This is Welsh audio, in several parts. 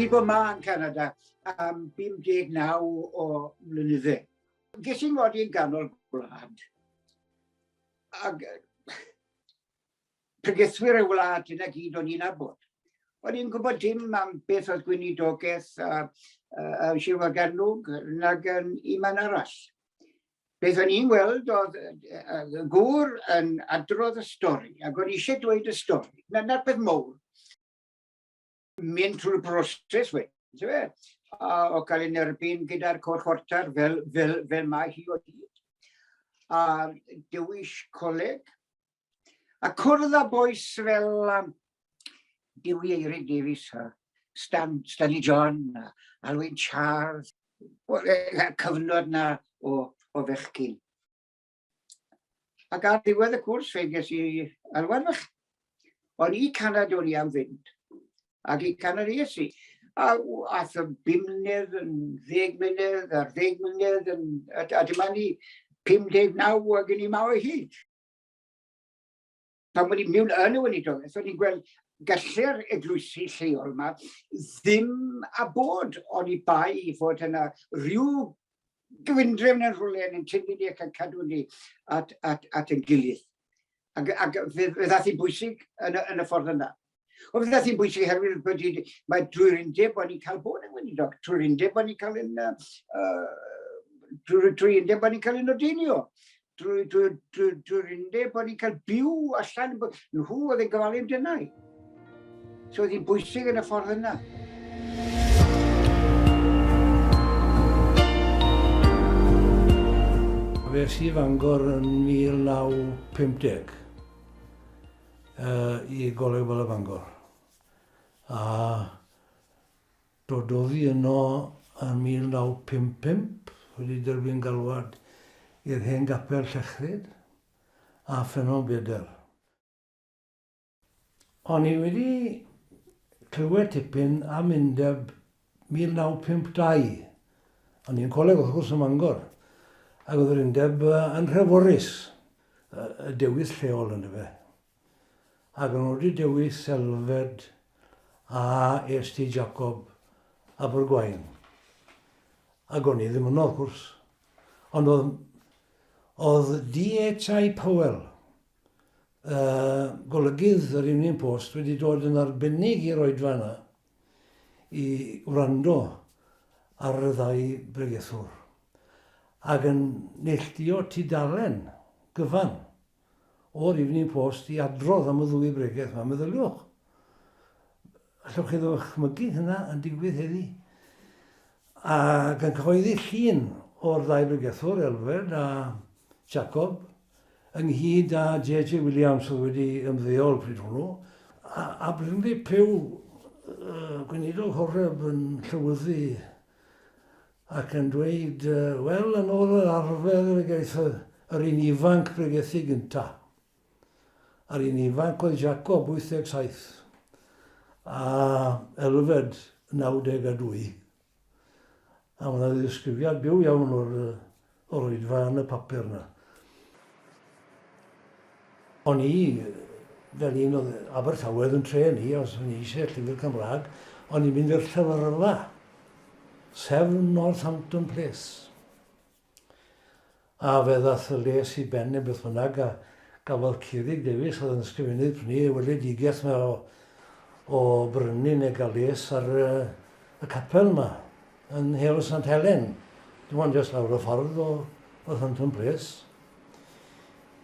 wedi bod yma yn Canada am 59 o flynyddoedd. Ges i'n ngodi yn ganol gwlad. Ac pregethwyr y wlad yna gyd o'n i'n abod. O'n i'n gwybod dim am beth oedd gweinidogaeth a siwrganwg nag yn un man arall. Beth o'n i'n gweld oedd y gŵr yn adrodd y stori, ac o'n i eisiau dweud y stori. Na'r beth mowr. Mynd trwy'r broses wedyn, o cael ei nerbyn gyda'r cor chwarter fel mae hi o hyd. A dewis coleg. A cwrdd â boes fel Dewi Eirig Davies, Stanley John, Alwyn Charles, y cyfnod na o fechgyn. Ac ar ddiwedd y cwrs fe ges i alwan fach. O'n i Canada o'n i am fynd. Ac i Canada es i. A ath y 5 mlynedd, 10 mlynedd, ar 10 mlynedd, a dyma ni 59 ac yn i maw o hyd. Pan o'n i mewn yn y weinidogaeth, o'n i'n gweld gallu'r eglwysi lleol yma ddim a bod o'n i bai i fod yna rhyw gyfundrefn yn rhywle yn tynnu ni ac yn cadw ni at yn gilydd. Ac fe ddath hi'n bwysig yn y ffordd yna. O fe ddath hi'n bwysig herwydd bod mae drwy'r undeb o'n i'n cael bod yn weinidog, drwy'r undeb o'n i'n cael yn drwy'r undeb o'n i'n cael yn ordeiniwyd. Drwy'r undeb o'n i'n cael byw allan, nhw oedd yn gyfalu amdana i. So oedd hi'n bwysig yn y ffordd yna. Fes i Fangor yn 1950 i Goleg fel y Fangor. A dododd i yno yn 1955, wedi derbyn galwad i'r hen gapel Llechrid a Ffilm Beder. O'n i wedi clywed tipyn am Undeb 1952. O'n i'n coleg wrth gwrs ym Mangor. Ac oedd yr Undeb yn rheforus, y dewis lleol yn y fe. Ac o'n wedi dewis Elfed a Esti Jacob a Byrgwain. Ac o'n i ddim yno, wrth gwrs. Ond oedd D.H.I. Powell, golygydd yr Union Post, wedi dod yn arbennig i'r oedfa yna i wrando ar y ddau bregethwr. Ac yn neilltuo tudalen gyfan o'r Union Post i adrodd am y ddwy bregeth yma. Meddyliwch, allwch chi ddychmygu hynna yn digwydd heddi. Ac yn cyhoeddi llun o'r ddau bregethwr, Elfed a Jacob, ynghyd â J.J. Williams oedd wedi ymddeol pryd hwnnw. A bryddi Pew, gweinidog horreb yn llywyddu ac yn dweud, wel, yn ôl yr arfer yr un ifanc bregethu gynta. A'r un ifanc oedd Jacob 87 a Elfed 92. A hwnna ddisgrifiad byw iawn o'r oedfa yn y papur yna. O'n i, fel un oedd Abertawedd yn tre ni, os o'n i eisiau llyfr Cymraeg, o'n i'n mynd i'r llyfrfa. 7 Northampton Place. A fe ddath y les i ben neu beth bynnag a gafodd Ceir Davies oedd yn ysgrifennydd prynu weledigaeth yma o brynu neu gael les ar y capel yma yn Hel St Helen. Dim ond jyst lawr y ffordd o Northampton Place.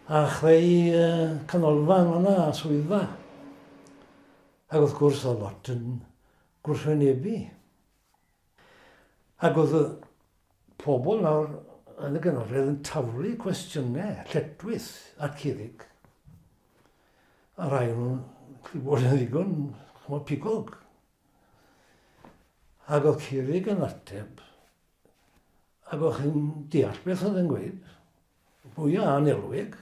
A chreu canolfan o'na a swyddfa. Ac wrth gwrs o lot yn gwrthwynebu. Ac oedd y pobl nawr yn y ganolfan yn taflu cwestiynau, lletwyth at Ceir. A rai nhw'n bod yn ddigon, pigog. Ac oedd Ceir yn ateb. Ac oedd chi'n deall beth oedd yn gweud, mwyaf anelwig.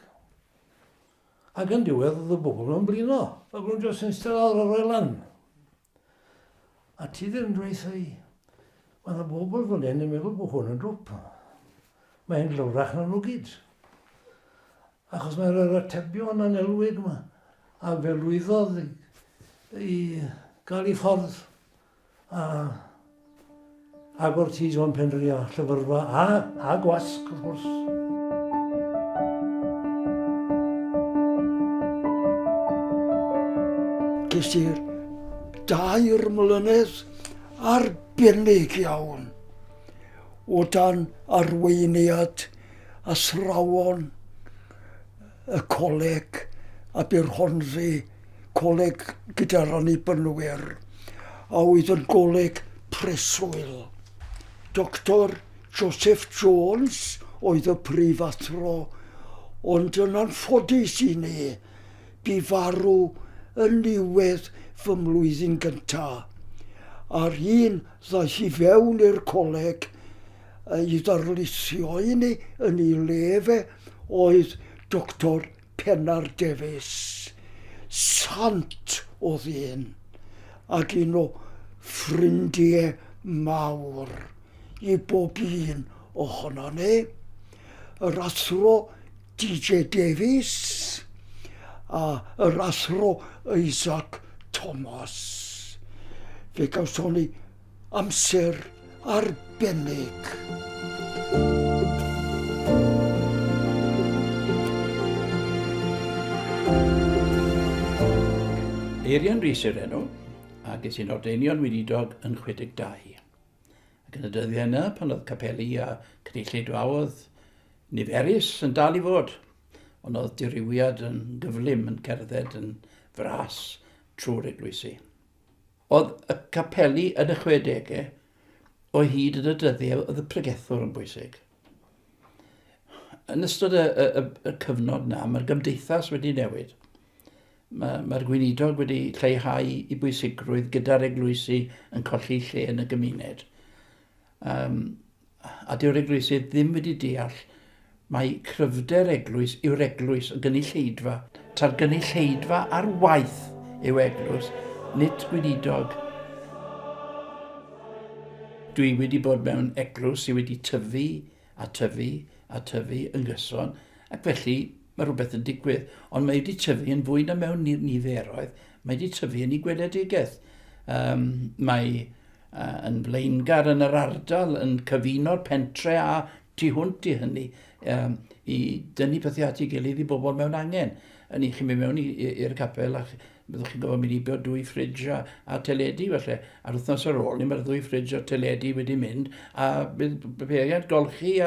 Ac yn diwedd oedd y bobl yn blino. Ac nhw'n jyst yn ystod ar yr lan. A ti ddim yn dweud ei, mae y bobl fel hyn yn meddwl bod hwn yn drwp. Mae'n lawrach na nhw gyd. Achos mae'r atebion anelwig yma. A fe lwyddodd i gael ei ffordd agor ti John Penry a llyfrfa a gwasg, wrth gwrs. Ges i'r 2 mlynedd arbennig iawn o dan arweiniad athrawon y coleg a Birhonfi, coleg gyda'r annibynnwyr, a oedd yn goleg preswyl. Dr Joseph Jones oedd y prifathro, ond yn anffodus I ni, bu farw yn niwedd fy mlwyddyn gyntaf. A'r un ddaeth I fewn i'r coleg I ddarlithio I ni yn ei lefe oedd Dr Pennar Davies. Sant oedd un, ac un o ffrindiau mawr I bob un ohono ni. Yr athro DJ Davies a yr athro Isaac Thomas. Fe gawson ni amser arbennig. Eirian Rhys yw'r enw, ac ys i'n ordeinion weinidog yn 62. Ac yn y dyddiau yna, pan oedd capeli a cynulleidfaodd niferus yn dal I fod, ond oedd dirywiad yn gyflym yn cerdded yn fras trwy'r eglwysi. Oedd y capeli yn y 60au o hyd yn y dyddiau oedd y pregethwr yn bwysig. Yn ystod y cyfnod na, mae'r gymdeithas wedi newid. Mae'r gweinidog wedi lleihau I bwysigrwydd gyda'r eglwysi yn colli lle yn y gymuned. A dyw'r eglwysi ddim wedi deall mae cryfder eglwys yw'r eglwys yn gynulleidfa. Ta'r gynulleidfa ar waith yw eglwys, nid gweinidog. Dwi wedi bod mewn eglwys sydd wedi tyfu a tyfu a tyfu yn gyson, ac felly mae rhywbeth yn digwydd, ond mae wedi tyfu yn fwy na mewn niferoedd, mae wedi tyfu yn ei gweledigaeth. Mae yn flaengar yn yr ardal yn cyfuno'r pentre a tu hwnt I hynny I dynnu pethau at ei gilydd I bobl mewn angen. Yn chi'n mynd mewn i'r capel a byddwch chi'n gofod mynd I bod 2 ffridge a teledu falle. Ar wythnos ar ôl ni mae'r 2 ffridge a teledu wedi mynd a bydd peiriant golchi a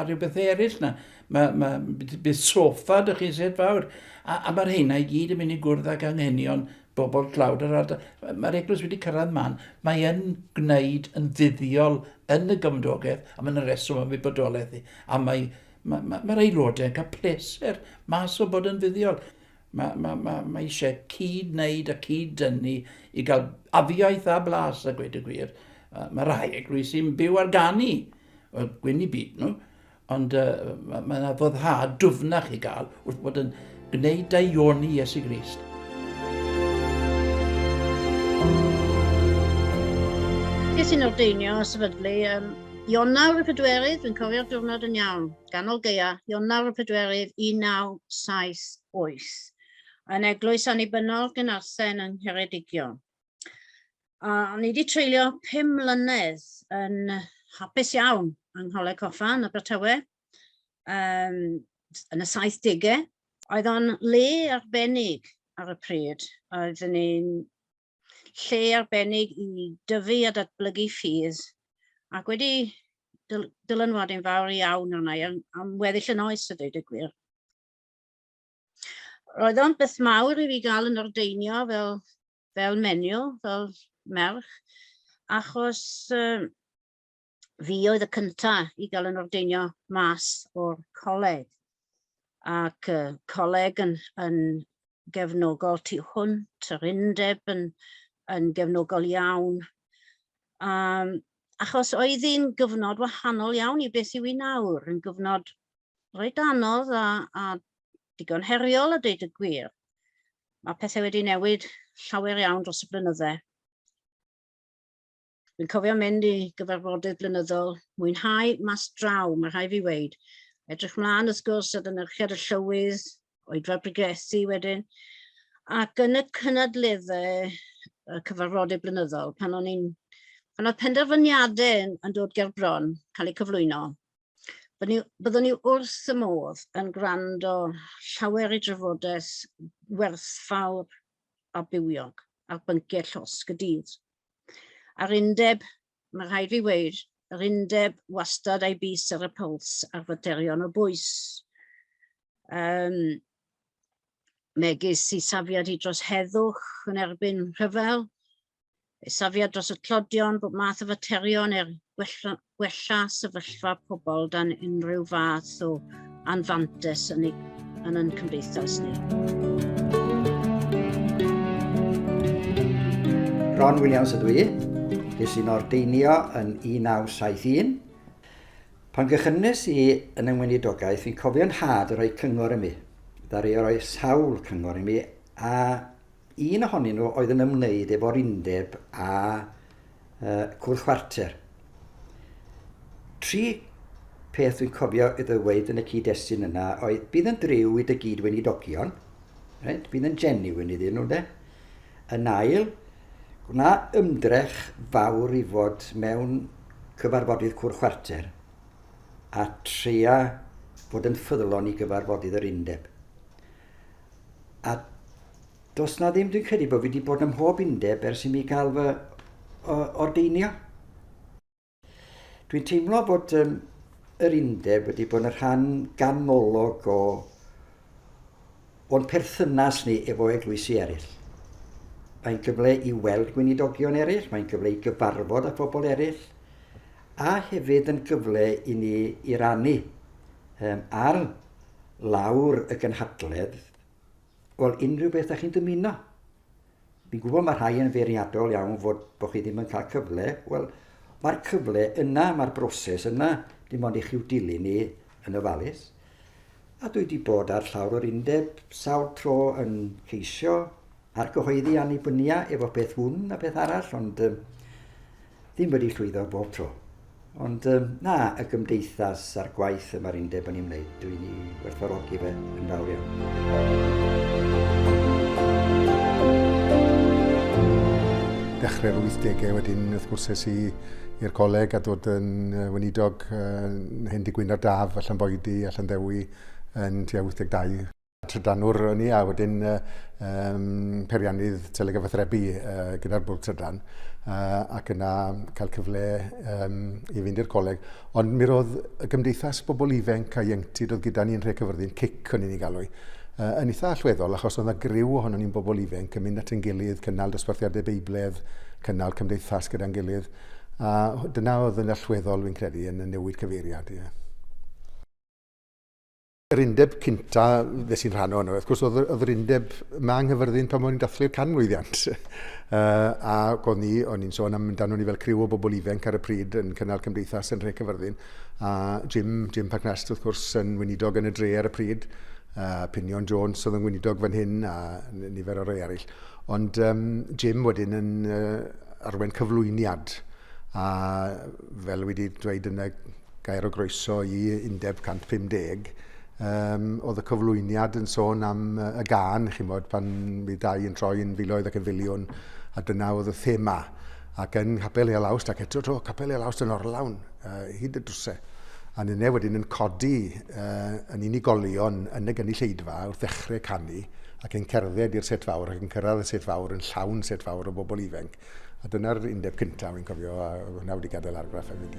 rhywbeth eraill na. Bydd soffa dych chi'n set fawr. A mae'r heina I gyd yn mynd I gwrdd ag anghenion bobl tlawd yr ardal. Mae'r eglwys wedi cyrraedd man. Mae yn gwneud yn fuddiol yn y gymdogaeth a mae'n y reswm am ei bodolaeth I. A mae'r aelodau yn cael pleser mas o bod yn fuddiol. Mae eisiau cyd-wneud a cyd-dynnu I gael afiaeth a blas a gweud y gwir. Mae rai eglwysi'n byw ar ganu o gwyn I byd nhw, ond mae yna foddhad dwfnach I gael wrth bod yn gwneud daioni Iesu Grist. Ges i'n ordeinio o sefydlu Ionawr y Pedwerydd, dwi'n cofio'r diwrnod yn iawn, ganol gaea, Ionawr y Pedwerydd 1978, yn eglwys annibynnol Gynarthen yng Ngweinidogion. Ni wedi treulio 5 mlynedd yn hapus iawn yng Ngholeg Coffan, Abertawe, yn y 70au. Oedd o'n le arbennig ar y pryd. Oeddwn ni'n lle arbennig I dyfu a datblygu ffydd, ac wedi dylanwadu'n fawr iawn arna I am weddill yn oes a dweud y gwir. Roedd o'n beth mawr I fi gael yn ordeinio fel menyw, fel merch, achos fi oedd y cyntaf I gael yn ordeinio mas o'r coleg. Ac coleg yn gefnogol tu hwnt, yr Undeb yn gefnogol iawn. Achos oedd hi'n gyfnod wahanol iawn I beth yw I nawr, yn gyfnod reit anodd a digon heriol a dweud y gwir. Mae pethau wedi newid llawer iawn dros y blynydde. Dwi'n cofio mynd I gyfarfodydd blynyddol, mwynhau mas draw, mae rhaid fi weid. Edrych mlaen wrth gwrs at ynychiad y llywydd, oedfa brigethu wedyn. Ac yn y cynadleddau, y cyfarfodydd blynyddol, pan oedd penderfyniadau yn dod ger bron, cael eu cyflwyno, byddwn ni wrth y modd yn gwrando llawer i drafodaeth werthfawr a bywiog ar bynciau llosg y dydd. A'r undeb, mae rhaid fi weid, yr undeb wastad ei bus ar y puls ar faterion o bwys. Megis i safiad i dros heddwch yn erbyn rhyfel, ei safiad dros y clodion, bod math o faterion gwella sefyllfa pobl dan unrhyw fath o anfantes yn ein cymdeithas ni. Ron Williams ydw i, ges i'n ordeinio yn 1971. Pan gychynnes i yn yng Gweinidogaeth, fi'n cofio'n had yn rhoi cyngor i mi. Ddari o roi sawl cyngor i mi, a un ohonyn nhw oedd yn ymwneud efo'r undeb a cwrdd chwarter. 3 peth dwi'n cofio i ddweud yn y cyd-destun yna oedd bydd yn driw i dy gyd weinidogion, bydd yn genuine iddyn nhw, de. Yn ail, gwna ymdrech fawr i fod mewn cyfarfodydd cwrdd chwarter a tria fod yn ffyddlon i gyfarfodydd yr undeb. A does na ddim dwi'n credu bod fi wedi bod ym mhob undeb ers i mi gael fy ordeinio. Dwi'n teimlo bod yr undeb wedi bod yn rhan ganolog o'n perthynas ni efo eglwysi eraill. Mae'n gyfle i weld gweinidogion eraill, mae'n gyfle i gyfarfod â phobl eraill, a hefyd yn gyfle i ni i rannu ar lawr y gynhadledd, wel, unrhyw beth ydych chi'n dymuno. Fi'n gwybod mae rhai yn feirniadol iawn fod bod chi ddim yn cael cyfle. Wel, mae'r cyfle yna, mae'r broses yna, dim ond i chi'w dilyn ni yn ofalus. A dwi wedi bod ar llawr yr undeb sawl tro yn ceisio a'r gyhoeddi annibynnio efo peth hwn a peth arall, ond ddim wedi llwyddo bob tro. Ond na, y gymdeithas a'r gwaith yma'r undeb yn ei wneud, dwi'n ei werthfawrogi fe yn fawr iawn. Dechrau'r 80au wedyn, wrth gwrs, es i'r coleg a dod yn weinidog hen digwydd daf, allan boedi, allan dewi yn tua 82. Trydanwr o'n i, a wedyn periannydd teleg a fathrebu gyda'r bwrdd trydan, ac yna cael cyfle i fynd i'r coleg. Ond mi roedd y gymdeithas bobl ifanc a ieuenctid oedd gyda ni'n Rhei Cyfyrddin, cic o'n i'n ei galw, yn eitha allweddol, achos oedd yna griw ohono ni'n bobl ifanc yn mynd at ein gilydd, cynnal dosbarthiadau beibledd, cynnal cymdeithas gyda'n gilydd, a dyna oedd yn allweddol fi'n credu yn y newid cyfeiriad. Yr undeb cynta, ddes i'n rhan o'n, wrth gwrs oedd yr undeb yma yng Nghyfyrddin pan o'n i'n dathlu'r canmlwyddiant. A o'n i'n sôn amdano ni fel criw o bobl ifanc ar y pryd yn cynnal cymdeithas yn Rhei Cyfyrddin. A Jim Pagnest, wrth gwrs, yn weinidog yn y dre ar y pryd. Pinion Jones oedd yn weinidog fan hyn a nifer o rei eraill. Ond Jim wedyn yn arwen cyflwyniad. A fel wedi dweud yn y gair o groeso i undeb 150, oedd y cyflwyniad yn sôn am y gân, chi'n bod, pan fi dau yn troi yn filoedd ac yn filiwn, a dyna oedd y thema. Ac yn Capel Ialawst, ac eto Capel Ialawst yn orlawn, hyd y drwsau. A nyne wedyn yn codi yn unigolion yn y gynulleidfa wrth ddechrau canu, ac yn cerdded i'r set fawr, ac yn cyrraedd y set fawr yn llawn set fawr o bobl ifanc. A dyna'r undeb cyntaf, fi'n cofio, a hwnna wedi gadael argraff hefyd.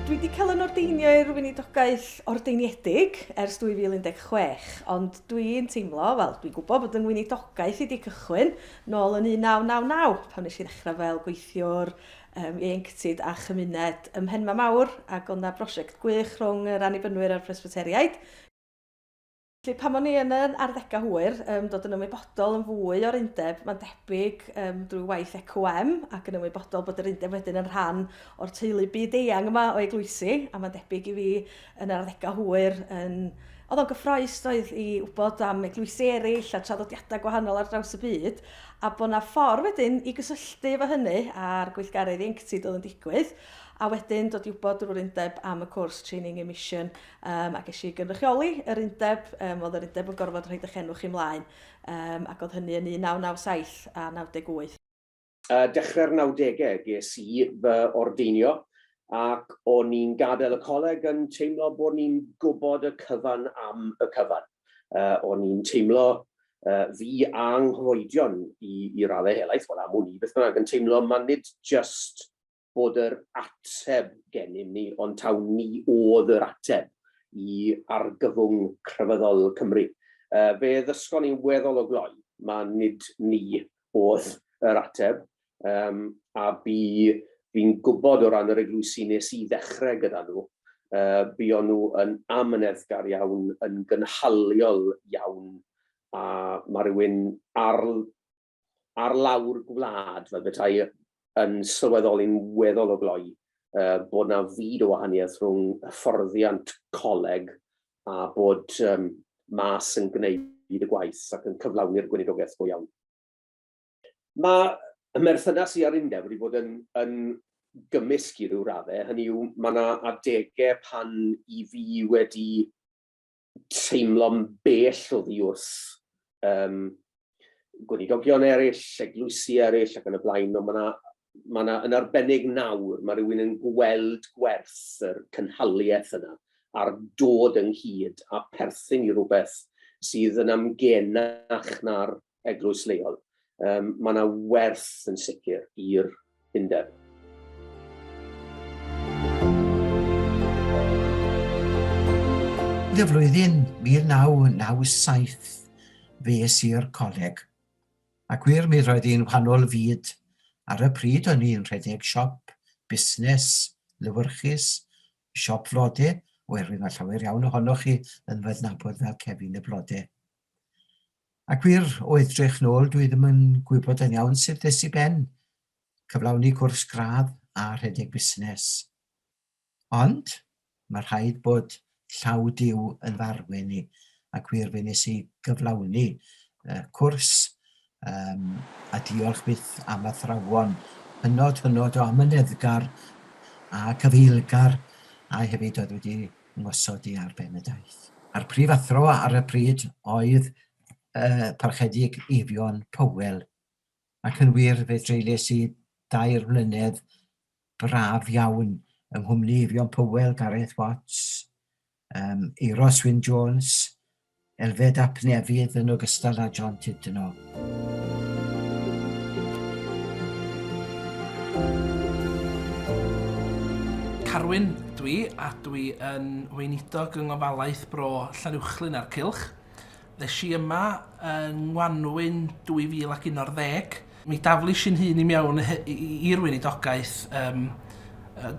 Dwi wedi cael yn ordeinio i'r weinidogaeth ordeiniedig ers 2016, ond dwi'n teimlo, wel, dwi'n gwybod bod yn weinidogaeth wedi cychwyn nôl yn 1999, pan nes i ddechrau fel gweithiwr ieuenctid a chymuned ym Mhenma Mawr, ac oedd yna brosiect gwych rhwng yr Annibynwyr a'r Presbyteriaid. Pan o'n i yn yr arddegau hwyr, dod yn ymwybodol yn fwy o'r undeb, mae'n debyg drwy waith ECOM, ac yn ymwybodol bod yr undeb wedyn yn rhan o'r teulu byd eang yma o eglwysi, a mae'n debyg i fi yn yr arddegau hwyr yn oedd o'n gyffroes doedd i wybod am eglwysi eraill a traddodiadau gwahanol ar draws y byd, a bod yna ffordd wedyn i gysylltu efo hynny a'r gweithgaredd ieuenctid oedd yn digwydd, a wedyn dod i wybod drwy'r undeb am y cwrs Training Emission ac eisiau gynrychioli yr undeb, oedd yr undeb yn gorfod rhaid eich enwch ymlaen, ac oedd hynny yn 1997 a 98. Dechrau'r 90au ges i fy ordeinio, ac o'n i'n gadael y coleg yn teimlo bod ni'n gwybod y cyfan am y cyfan. O'n i'n teimlo fi anghlwydion i raddau helaeth, wel am hwn i beth bynnag yn teimlo man nid just bod yr ateb gennym ni, ond taw ni oedd yr ateb i argyfwng crefyddol Cymru. Fe ddysgon ni'n weddol o gloi, man nid ni oedd yr ateb, a fi'n gwybod o ran yr eglwysi nes i ddechrau gyda nhw, buon nhw yn amyneddgar iawn, yn gynhaliol iawn, a mae rhywun ar lawr gwlad fel betai yn sylweddoli'n weddol o gloi bod na fyd o wahaniaeth rhwng hyfforddiant coleg a bod mas yn gwneud y gwaith ac yn cyflawni'r gweinidogaeth go iawn. Mae y merthynas i ar undeb wedi bod yn gymysg i ryw raddau, hynny yw, mae yna adegau pan i fi wedi teimlo'n bell o ddi wrth gweinidogion eraill, eglwysi eraill ac yn y blaen, ond mae yna yn arbennig nawr, mae rhywun yn gweld gwerth yr cynhaliaeth yna a'r dod ynghyd a perthyn i rhywbeth sydd yn amgenach na'r eglwys leol. Mae yna werth yn sicr i'r undeb. Y flwyddyn 1997 fes i'r coleg, ac wir mi roedd hi'n wahanol fyd. Ar y pryd o'n i'n rhedeg siop, busnes, lywyrchus, siop flodau, oherwydd mae llawer iawn ohonoch chi yn fy nabod fel Cefn y Blodau. Ac wir o edrych nôl, dwi ddim yn gwybod yn iawn sut ddes i ben, cyflawni cwrs gradd a rhedeg busnes. Ond mae rhaid bod llaw diw yn farwen ni, ac wir fe nes i gyflawni cwrs a diolch byth am athrawon, hynod o amyneddgar a cyfeilgar, a hefyd oedd wedi ngosod i arbennigaeth. A'r prif athro ar y pryd oedd parchedig Eifion Powell, ac yn wir fe dreulais i 2 mlynedd braf iawn yng nghwmni Eifion Powell, Gareth Watts, Euros Wyn Jones, Elfed ap Nefydd yn ogystal â John Tidno. Carwyn dwi, a dwi yn weinidog yng ngofalaeth Bro Llanuwchlyn ar Cylch. Ddes i yma yng Ngwanwyn 2011. Mi daflis i'n hun i mewn i'r weinidogaeth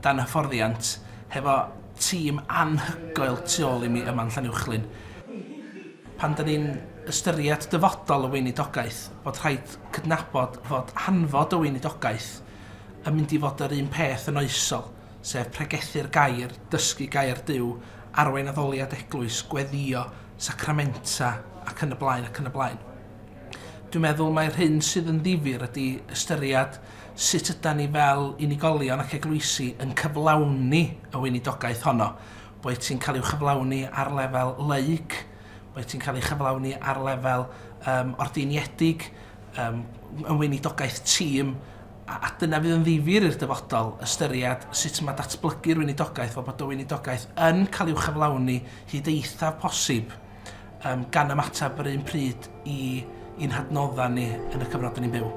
dan hyfforddiant hefo tîm anhygoel tu ôl i mi yma'n Llanuwchlyn. Pan da ni'n ystyried dyfodol y weinidogaeth, bod rhaid cydnabod fod hanfod y weinidogaeth yn mynd i fod yr un peth yn oesol, sef pregethu'r gair, dysgu gair Duw, arwain addoliad eglwys, gweddio, sacramenta ac yn y blaen ac yn y blaen. Dwi'n meddwl mae'r hyn sydd yn ddifyr ydy ystyried sut ydan ni fel unigolion ac eglwysi yn cyflawni y weinidogaeth honno, bod ti'n cael i'w chyflawni ar lefel leig, bod ti'n cael ei chyflawni ar lefel ordeiniedig, yn weinidogaeth tîm, a dyna fydd yn ddifyr i'r dyfodol ystyried sut mae datblygu'r weinidogaeth fel bod y weinidogaeth yn cael i'w chyflawni hyd eithaf posib gan ymateb yr un pryd i'n hadnoddau ni yn y cyfnod ni'n byw.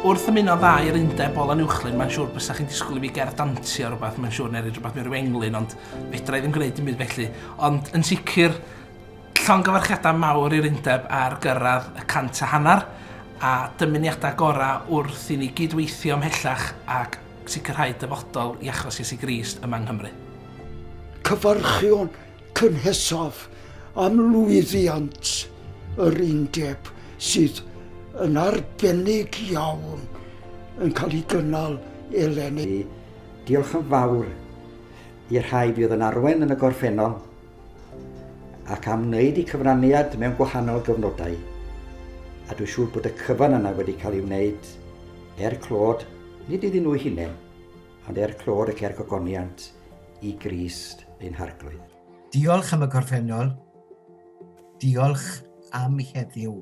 Wrth ymuno dda i'r undeb o Llanuwchlyn, mae'n siŵr bysach chi'n disgwyl i fi gerdd dantio rhywbeth, mae'n siŵr neu rhywbeth mewn englyn, ond fedra i ddim gwneud dim byd felly. Ond yn sicr, llongyfarchiadau mawr i'r undeb ar gyrraedd y 150 a dymuniadau gorau wrth i ni gydweithio ymhellach ac sicrhau dyfodol i achos Iesu Grist yma yng Nghymru. Cyfarchion cynhesaf am lwyddiant yr undeb sydd yn arbennig iawn yn cael ei gynnal eleni. Diolch yn fawr i'r rhai bydd yn arwen yn y gorffennol ac am wneud eu cyfraniad mewn gwahanol gyfnodau. A dwi'n siŵr bod y cyfan yna wedi cael ei wneud clod, nid iddyn nhw hunain, ond clod y cergogoniant i Grist ein harglwydd. Diolch am y gorffennol, diolch am heddiw,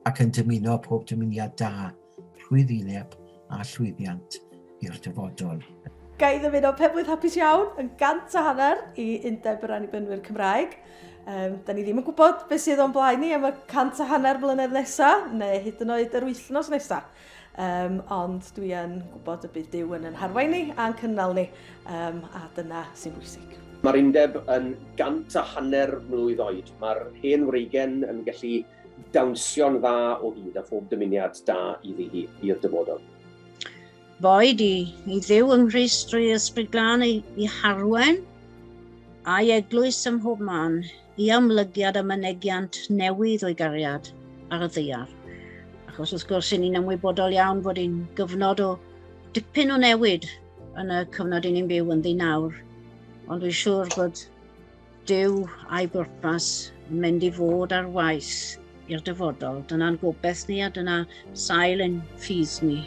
ac yn dymuno pob dymuniad da, rhwyddileb a llwyddiant i'r dyfodol. Ga i ddymuno pebwydd hapus iawn yn 100 i Undeb yr Annibynwyr Cymraeg. Da ni ddim yn gwybod beth sydd o'n blaen ni am y 100 mlynedd nesaf, neu hyd yn oed yr wythnos nesaf. Ond dwi yn gwybod y bydd Duw yn harwain ni a'n cynnal ni, a dyna sy'n bwysig. Mae'r Undeb yn 100 mlwydd oed. Mae'r hen wreigen yn gallu dawnsio'n dda o hyd a phob dymuniad da iddi hi i'r dyfodol. Boed i ddiw yng Nghrist drwy ysbryd glân i harwen a'i eglwys ym mhob man i amlygiad y mynegiant newydd o'i gariad ar y ddaear. Achos wrth gwrs i ni'n ymwybodol iawn bod hi'n gyfnod o dipyn o newid yn y cyfnod i ni'n byw yn ddiwnawr. Ond dwi'n siŵr bod Duw a'i bwrpas yn mynd i fod ar waith i'r dyfodol. Dyna'n gobeith ni a dyna sail ein ffydd ni.